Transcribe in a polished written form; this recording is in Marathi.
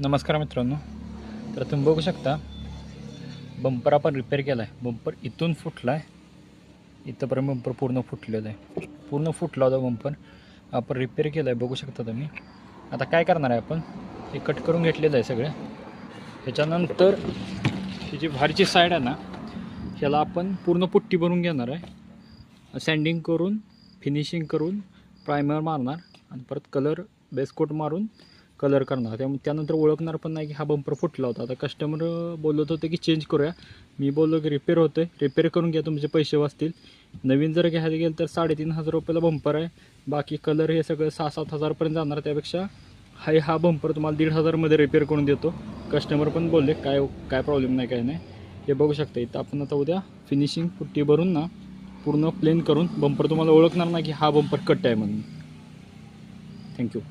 नमस्कार मित्रांनो. तर तुम्ही बघू शकता बंपर आपण रिपेअर केला आहे. बंपर इथून फुटला आहे, इथंपर्यंत बंपर पूर्ण फुटलेला आहे. पूर्ण फुटला होता बंपर, आपण रिपेअर केला आहे. बघू शकता तुम्ही. आता काय करणार आहे, आपण हे कट करून घेतलेलं आहे सगळं. ह्याच्यानंतर ही जी बाहेरची साईड आहे ना, ह्याला आपण पूर्ण पुट्टी भरून घेणार आहे. सँडिंग करून, फिनिशिंग करून, प्रायमर मारणार आणि परत कलर बेसकोट मारून कलर करणार. त्यानंतर ओळखणार पण नाही की हा बंपर फुटला होता. आता कस्टमर बोलत होते की चेंज करूया. मी बोललो की रिपेअर होतं आहे, रिपेअर करून घ्या, तुमचे पैसे वाचतील. नवीन जर घ्यायला गेलं तर 3,500 रुपयाला बंपर आहे. बाकी कलर हे सगळं 6-7 हजारपर्यंत जाणार. त्यापेक्षा हा बंपर तुम्हाला 1,500मध्ये रिपेअर करून देतो. कस्टमर पण बोलले काय प्रॉब्लेम नाही, काय नाही. हे बघू शकता. इथं आपण आता उद्या फिनिशिंग पुट्टी भरून ना पूर्ण प्लेन करून बंपर तुम्हाला ओळखणार नाही की हा बंपर कट आहे म्हणून. थँक्यू.